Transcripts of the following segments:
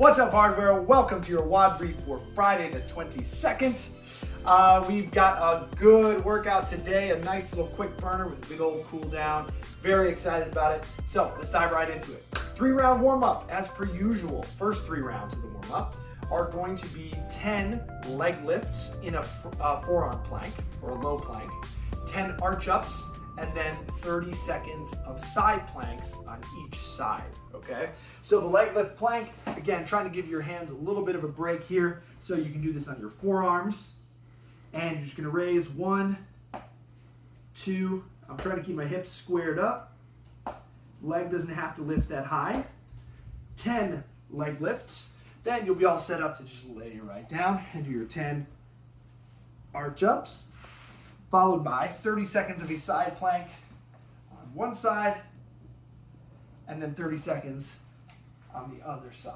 What's up, hardware? Welcome to your WOD Brief for Friday the 22nd. We've got a good workout today, a nice little quick burner with a big old cool down. Very excited about it. So let's dive right into it. 3-round warm up as per usual. First 3 rounds of the warm up are going to be 10 leg lifts in a forearm plank or a low plank, 10 arch ups, and then 30 seconds of side planks on each side, okay? So the leg lift plank, again, trying to give your hands a little bit of a break here so you can do this on your forearms. And you're just gonna raise 1, 2, I'm trying to keep my hips squared up. Leg doesn't have to lift that high. 10 leg lifts. Then you'll be all set up to just lay right down and do your 10 arch ups, followed by 30 seconds of a side plank on one side, and then 30 seconds on the other side.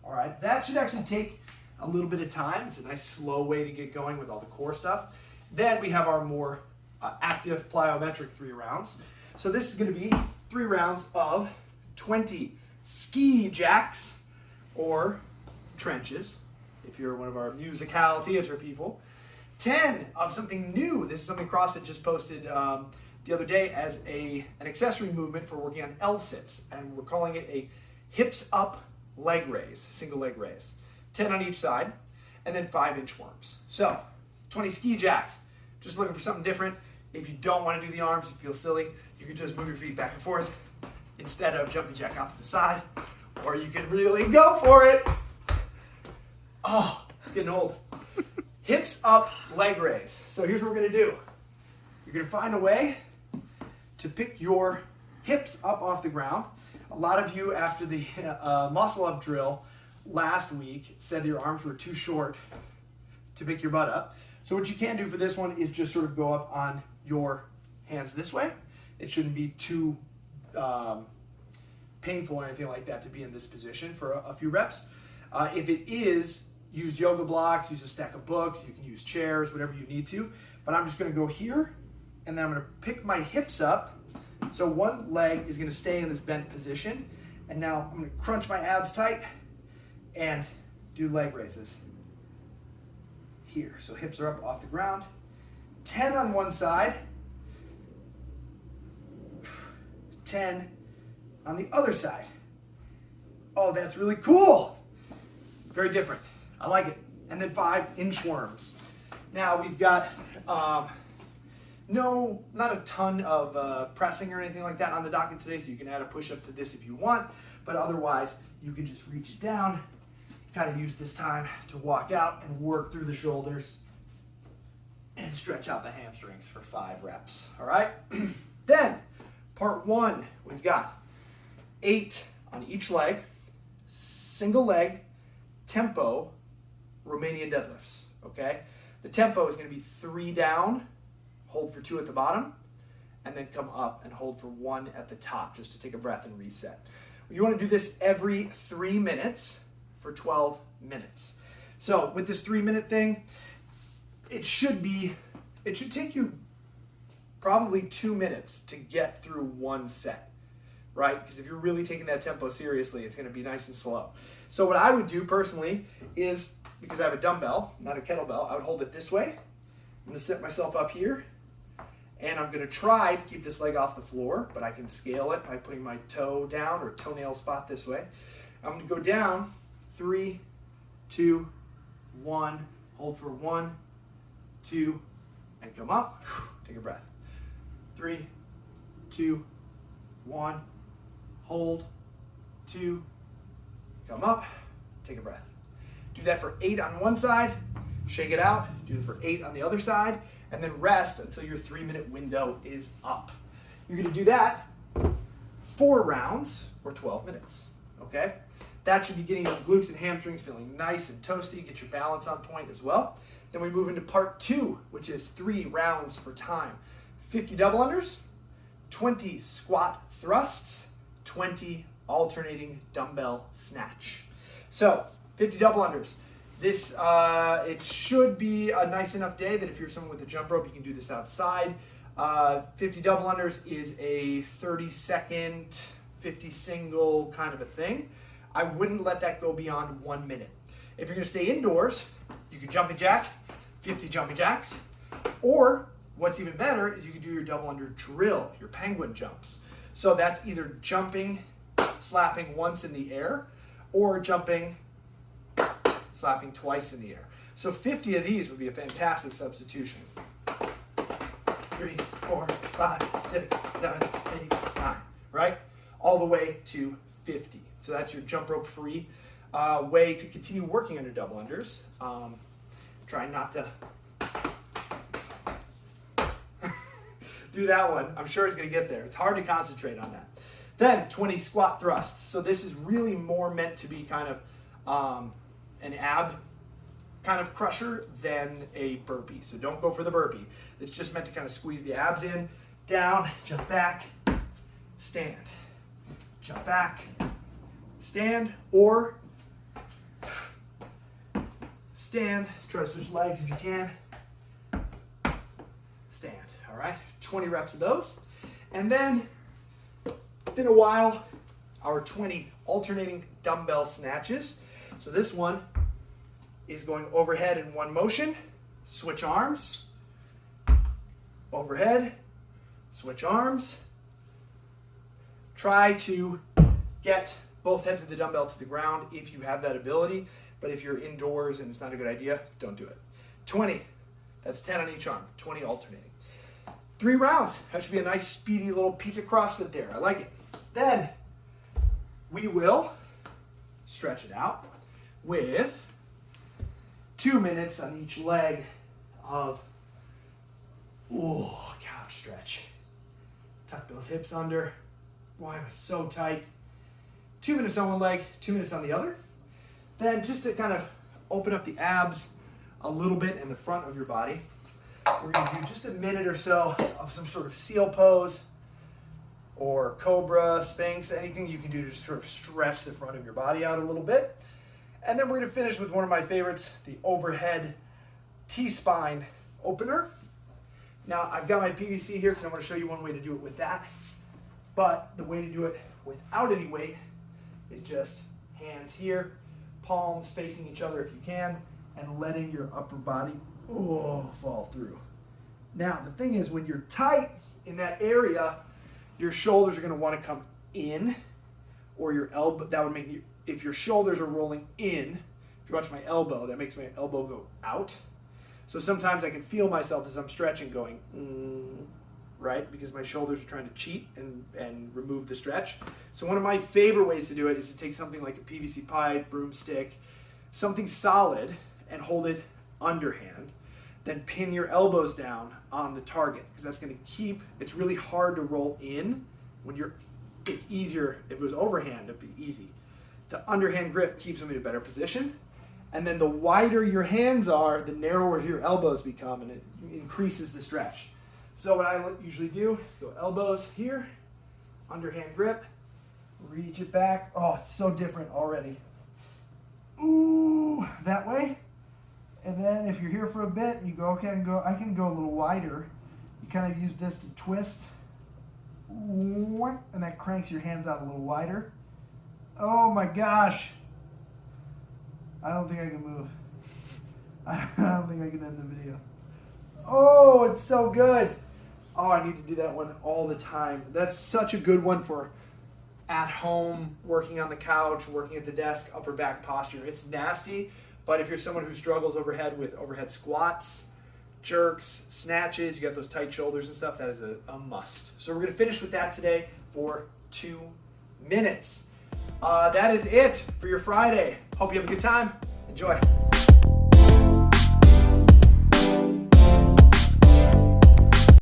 All right, that should actually take a little bit of time. It's a nice slow way to get going with all the core stuff. Then we have our more active plyometric 3 rounds. So this is gonna be 3 rounds of 20 ski jacks, or trenches, if you're one of our musical theater people. 10 of something new. This is something CrossFit just posted the other day as an accessory movement for working on L-sits, and we're calling it a hips up leg raise, single leg raise. 10 on each side, and then 5 inchworms. So 20 ski jacks, just looking for something different. If you don't want to do the arms, you feel silly, you can just move your feet back and forth instead of jumping jack out to the side, or you can really go for it. Oh, getting old. Hips up leg raise. So here's what we're gonna do. You're gonna find a way to pick your hips up off the ground. A lot of you, after the muscle up drill last week, said your arms were too short to pick your butt up. So what you can do for this one is just sort of go up on your hands this way. It shouldn't be too painful or anything like that to be in this position for a few reps. If it is, use yoga blocks, use a stack of books, you can use chairs, whatever you need to. But I'm just gonna go here, and then I'm gonna pick my hips up. So one leg is gonna stay in this bent position. And now I'm gonna crunch my abs tight and do leg raises here. So hips are up off the ground. 10 on one side, 10 on the other side. Oh, that's really cool. Very different. I like it. And then 5 inchworms. Now we've got not a ton of pressing or anything like that on the docket today, so you can add a push-up to this if you want, but otherwise you can just reach it down, kind of use this time to walk out and work through the shoulders and stretch out the hamstrings for 5 reps, all right? Then, part 1, we've got 8 on each leg, single leg, tempo, Romanian deadlifts, okay? The tempo is gonna be 3 down, hold for 2 at the bottom, and then come up and hold for 1 at the top, just to take a breath and reset. You wanna do this every 3 minutes for 12 minutes. So with this 3-minute thing, it should take you probably 2 minutes to get through 1 set, right? Because if you're really taking that tempo seriously, it's gonna be nice and slow. So what I would do personally is, because I have a dumbbell, not a kettlebell, I would hold it this way. I'm gonna set myself up here, and I'm gonna try to keep this leg off the floor, but I can scale it by putting my toe down or toenail spot this way. I'm gonna go down, 3, 2, 1, hold for 1, 2, and come up. Take a breath. 3, 2, 1, hold, 2, come up, take a breath. Do that for 8 on one side, shake it out, do it for 8 on the other side, and then rest until your 3-minute window is up. You're gonna do that 4 rounds or 12 minutes, okay? That should be getting your glutes and hamstrings feeling nice and toasty, get your balance on point as well. Then we move into part 2, which is 3 rounds for time. 50 double unders, 20 squat thrusts, 20 alternating dumbbell snatch. So 50 double unders. This, it should be a nice enough day that if you're someone with a jump rope, you can do this outside. 50 double unders is a 30-second, 50 single kind of a thing. I wouldn't let that go beyond 1 minute. If you're gonna stay indoors, you can jumping jack, 50 jumping jacks, or what's even better is you can do your double under drill, your penguin jumps. So that's either jumping, slapping once in the air, or jumping, slapping twice in the air. So 50 of these would be a fantastic substitution. 3, 4, 5, 6, 7, 8, 9, right? All the way to 50. So that's your jump rope free way to continue working under double unders. Try not to do that one. I'm sure it's going to get there. It's hard to concentrate on that. Then 20 squat thrusts. So this is really more meant to be kind of an ab kind of crusher than a burpee. So don't go for the burpee. It's just meant to kind of squeeze the abs in, down, jump back, stand, jump back, stand, or stand, try to switch legs if you can, stand, all right? 20 reps of those. And then, in a while, our 20 alternating dumbbell snatches. So this one is going overhead in one motion, switch arms, overhead, switch arms. Try to get both heads of the dumbbell to the ground if you have that ability, but if you're indoors and it's not a good idea, don't do it. 20, that's 10 on each arm, 20 alternating. 3 rounds, that should be a nice speedy little piece of CrossFit there, I like it. Then we will stretch it out with 2 minutes on each leg of couch stretch. Tuck those hips under. Why am I so tight? 2 minutes on one leg, 2 minutes on the other. Then just to kind of open up the abs a little bit in the front of your body, we're going to do just a minute or so of some sort of seal pose or cobra, sphinx, anything you can do to just sort of stretch the front of your body out a little bit. And then we're going to finish with one of my favorites, the overhead T-spine opener. Now, I've got my PVC here because I'm going to show you one way to do it with that. But the way to do it without any weight is just hands here, palms facing each other if you can, and letting your upper body fall through. Now, the thing is, when you're tight in that area, your shoulders are going to want to come in, or your elbow, that would make you, if your shoulders are rolling in, if you watch my elbow, that makes my elbow go out. So sometimes I can feel myself as I'm stretching going, right? Because my shoulders are trying to cheat and remove the stretch. So one of my favorite ways to do it is to take something like a PVC pipe, broomstick, something solid, and hold it underhand. Then pin your elbows down on the target, because that's going to keep, it's really hard to roll in when it's easier, if it was overhand, it'd be easy. The underhand grip keeps them in a better position. And then the wider your hands are, the narrower your elbows become, and it increases the stretch. So what I usually do is go elbows here, underhand grip, reach it back. Oh, it's so different already. Ooh, that way. And then if you're here for a bit, you go, okay, I can go a little wider. You kind of use this to twist, and that cranks your hands out a little wider. Oh my gosh. I don't think I can move. I don't think I can end the video. Oh, it's so good. Oh, I need to do that one all the time. That's such a good one for at home, working on the couch, working at the desk, upper back posture. It's nasty, but if you're someone who struggles overhead with overhead squats, jerks, snatches, you got those tight shoulders and stuff, that is a must. So we're going to finish with that today for 2 minutes. That is it for your Friday. Hope you have a good time. Enjoy.